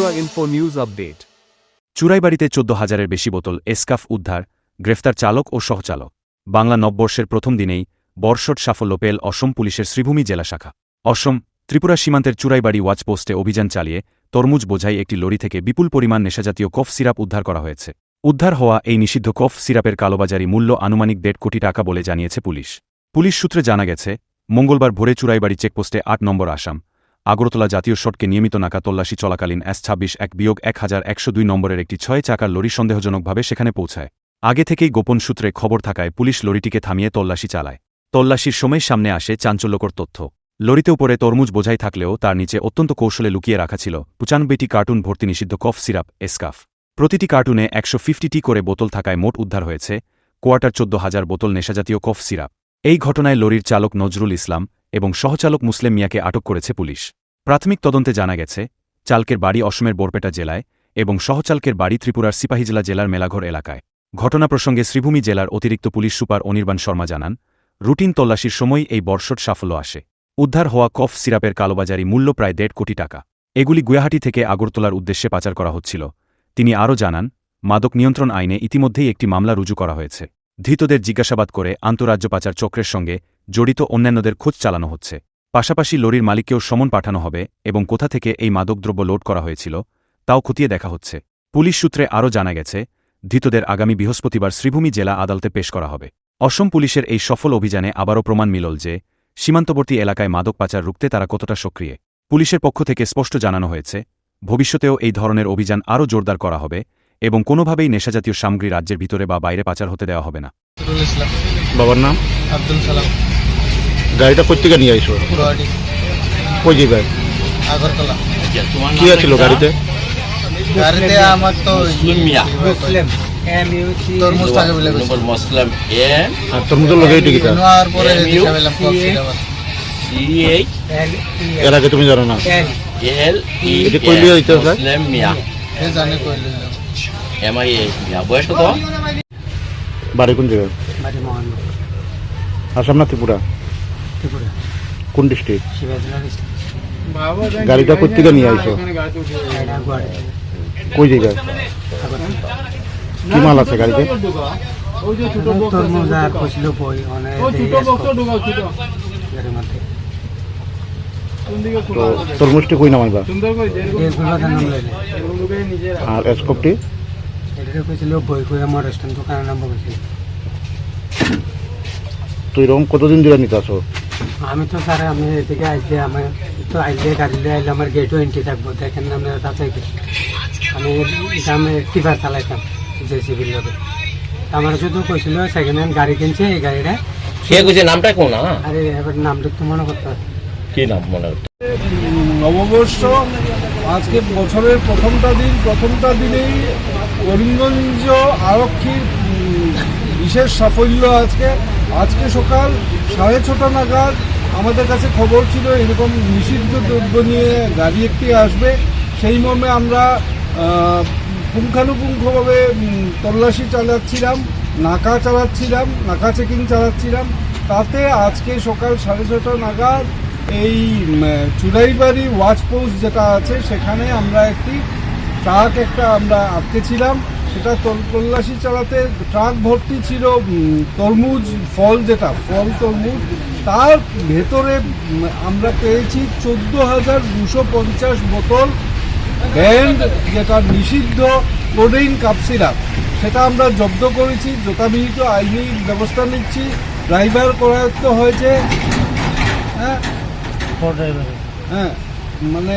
Tripura info news update. চুরাইবাড়িতে 14,000-এর বেশি বোতল এসকাফ উদ্ধার, গ্রেফতার চালক ও সহচালক। বাংলা নববর্ষের প্রথম দিনেই বর্ষট সাফল্য পেল অসম পুলিশের শ্রীভূমি জেলা শাখা। অসম ত্রিপুরা সীমান্তের চুরাইবাড়ি ওয়াচপোস্টে অভিযান চালিয়ে তরমুজ বোঝাই একটি লরি থেকে বিপুল পরিমাণ নেশাজাতীয় কফ সিরাপ উদ্ধার করা হয়েছে। উদ্ধার হওয়া এই নিষিদ্ধ কফ সিরাপের কালোবাজারি মূল্য আনুমানিক 1.5 কোটি টাকা বলে জানিয়েছে পুলিশ। পুলিশ সূত্রে জানা গেছে, মঙ্গলবার ভোরে চুরাইবাড়ি চেকপোস্টে 8 নম্বর আসাম আগরতলা জাতীয় সড়কে নিয়মিত নাকা তল্লাশি চলাকালীন S26-1-1102 নম্বরের একটি 6 চাকার লরি সন্দেহজনকভাবে সেখানে পৌঁছায়। আগে থেকেই গোপন সূত্রে খবর থাকায় পুলিশ লরিটিকে থামিয়ে তল্লাশি চালায়। তল্লাশির সময় সামনে আসে চাঞ্চল্যকর তথ্য। লরিতে উপরে তরমুজ বোঝাই থাকলেও তার নিচে অত্যন্ত কৌশলে লুকিয়ে রাখা ছিল 95টি কার্টুন ভর্তি নিষিদ্ধ কফ সিরাপ এসকাফ। প্রতিটি কার্টুনে 150টি করে বোতল থাকায় মোট উদ্ধার হয়েছে 14,000 বোতল নেশাজাতীয় কফ সিরাপ। এই ঘটনায় লরির চালক নজরুল ইসলাম এবং সহচালক মুসলেম মিয়াকে আটক করেছে পুলিশ। প্রাথমিক তদন্তে জানা গেছে, চালকের বাড়ি অসমের বরপেটা জেলায় এবং সহচালকের বাড়ি ত্রিপুরার সিপাহীজলা জেলার মেলাঘর এলাকায়। ঘটনা প্রসঙ্গে শ্রীভূমি জেলার অতিরিক্ত পুলিশ সুপার অনির্বাণ শর্মা জানান, রুটিন তল্লাশির সময় এই বর্ষট সাফল্য আসে। উদ্ধার হওয়া কফ সিরাপের কালোবাজারি মূল্য প্রায় 1.5 কোটি টাকা। এগুলি গুয়াহাটি থেকে আগরতলার উদ্দেশ্যে পাচার করা হচ্ছিল। তিনি আরও জানান, মাদক নিয়ন্ত্রণ আইনে ইতিমধ্যেই একটি মামলা রুজু করা হয়েছে। ধৃতদের জিজ্ঞাসাবাদ করে আন্তঃরাজ্য পাচার চক্রের সঙ্গে জড়িত অন্যান্যদের খোঁজ চালানো হচ্ছে। পাশাপাশি লরির মালিককেও সমন পাঠানো হবে এবং কোথা থেকে এই মাদকদ্রব্য লোড করা হয়েছিল তাও খতিয়ে দেখা হচ্ছে। পুলিশ সূত্রে আরও জানা গেছে, ধৃতদের আগামী বৃহস্পতিবার শ্রীভূমি জেলা আদালতে পেশ করা হবে। অসম পুলিশের এই সফল অভিযানে আবারও প্রমাণ মিলল যে সীমান্তবর্তী এলাকায় মাদক পাচার রুখতে তারা কতটা সক্রিয়। পুলিশের পক্ষ থেকে স্পষ্ট জানানো হয়েছে, ভবিষ্যতেও এই ধরনের অভিযান আরও জোরদার করা হবে এবং কোনোভাবেই নেশাজাতীয় সামগ্রী রাজ্যের ভিতরে বা বাইরে পাচার হতে দেওয়া হবে না। বাবার নাম আব্দুল সালাম। গাড়িটা কোথেকে নিয়ে আইছো? গুয়াহাটি। কই যাবে? আগরতলা। কি আছিল গাড়িতে? গাড়িতে আমার তো মুসলিম তরমুজ থাকে বলে মুসলিম আর তরমুজের লগে এটি কিটা? নেওয়ার পরে দিশাবেলাম এর আগে তুমি জানো না? এটি কই লিয়ে হইতে স্যার? মুসলিম মিয়া এ জানে কইলে MIA মিয়া বয়স কত? বাড়ি কোন জায়গা? বাড়ি মোহন। আসাম না ত্রিপুরা? ত্রিপুরা। কোন ডিস্ট্রিক্ট? শিবাজলা ডিস্ট্রিক্ট। গাড়িটা কোথেকে নিয়ে আইছো? গুয়াহাটি। কই জায়গায়? কি মাল আছে গাড়িতে? তরমুজ আর কইছিল বই অনেক তো তরমুজটি কই নামাইবা? আর এসকপটি? এটা কইছিল বই কই আমার রেস্টুরেন্ট দোকানের নাম বলেছিল। তো এরকম কতদিন ধরে নিতে আসো? আমি তো স্যার আমি এদিকে আইলে আমি তো আইলে গাড়িলে আইলে আমার গেটও এন্ট্রি থাকবো, দেখেন আমি তাছাই আমি এটা আমি টিপার চালাইতাম জেসিবির লোকে। আমার শুধু কইছিল সেকেন্ড হ্যান্ড গাড়ি কিনছে, এই গাড়িটা কে কইছে নামটা কোন? আরে এবার নামটা তো মনে করতে হবে। কি নাম মনে? নববর্ষ আজকে বছরের প্রথমটা দিনেই করিমগঞ্জ আরক্ষীর বিশেষ সাফল্য। আজকে সকাল 6:30 নাগাদ আমাদের কাছে খবর ছিল এরকম নিষিদ্ধ দ্রব্য নিয়ে গাড়ি একটি আসবে। সেই মর্মে আমরা পুঙ্খানুপুঙ্খভাবে তল্লাশি চালাচ্ছিলাম, নাকা চেকিং চালাচ্ছিলাম। তাতে আজকে সকাল 6:30 নাগাদ এই চুরাইবাড়ি ওয়াচ পোস্ট যেটা আছে সেখানে আমরা একটি ট্রাক আমরা আটকেছিলাম। সেটা তল্লাশি চালাতে ট্রাক ভর্তি ছিল তরমুজ, ফল তরমুজ। তার ভেতরে আমরা পেয়েছি 14,250 বোতল ব্যান্ড যেটা নিষিদ্ধ কোডেইন কাপ সিরাপ। সেটা আমরা জব্দ করেছি, যথাবিহিত আইনি ব্যবস্থা নিচ্ছি। ড্রাইভার করায়ত্ত হয়েছে, হ্যাঁ মানে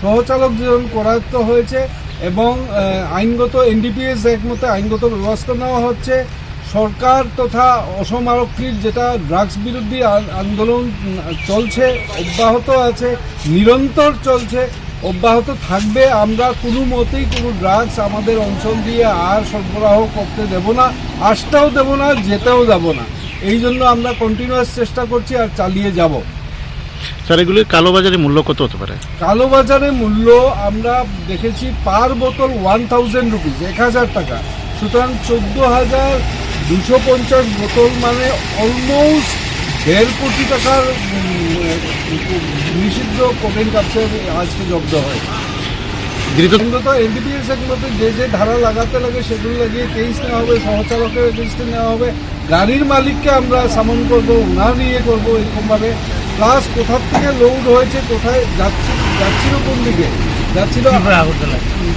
সহচালক যেমন করায়ত্ত হয়েছে এবং আইনগত NDPS অ্যাক্ট মতো আইনগত ব্যবস্থা নেওয়া হচ্ছে। সরকার তথা অসম আরক্ষীর যেটা ড্রাগস বিরোধী আন্দোলন চলছে, অব্যাহত আছে, নিরন্তর চলছে, অব্যাহত থাকবে। আমরা কোনো মতেই কোনো ড্রাগস আমাদের অঞ্চল দিয়ে আর সরবরাহ করতে দেব না, আসতেও দেব না, যেতেও যাব না। এই জন্য আমরা কন্টিনিউয়াস চেষ্টা করছি আর চালিয়ে যাব। স্যার এগুলির কালোবাজারে মূল্য কত হতে পারে? কালোবাজারে মূল্য আমরা দেখেছি পার বোতল 1000 রুপিস, 1000 টাকা। সুতরাং 14,250 বোতল মানে অলমোস্ট 1.5 কোটি টাকার নিষিদ্ধ কোকেন কাপসের আজকে জব্দ হয়। ধৃত তো এনডিপিএস এগুলোতে যে যে ধারা লাগাতে লাগে সেগুলো লাগিয়ে কেস নেওয়া হবে, সহচালকের এগেনস্টে নেওয়া হবে, গাড়ির মালিককে আমরা সামন করবো, ওনার ইয়ে করবো এরকমভাবে। প্লাস কোথার থেকে লোড হয়েছে, কোথায় যাচ্ছিল কোন দিকে যাচ্ছিল,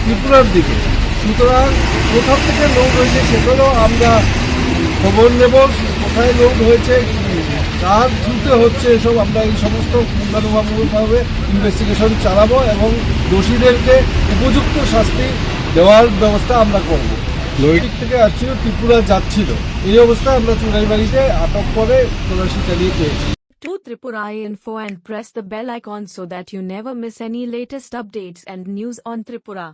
ত্রিপুরার দিকে। সুতরাং কোথা থেকে লোড হয়েছে সেগুলো আমরা খবর নেব, কোথায় লোড হয়েছে, কার থ্রুতে হচ্ছে, এসব আমরা এই সমস্ত পুঙ্খানুপুঙ্খভাবে ইনভেস্টিগেশন চালাবো এবং দোষীদেরকে উপযুক্ত শাস্তি দেওয়ার ব্যবস্থা আমরা করব। দিক থেকে আসছিল, ত্রিপুরা যাচ্ছিল, এই অবস্থায় আমরা চুড়াইবাড়িতে আটক করে তল্লাশি চালিয়ে পেয়েছি। To Tripura Info and press the bell icon so that you never miss any latest updates and news on Tripura.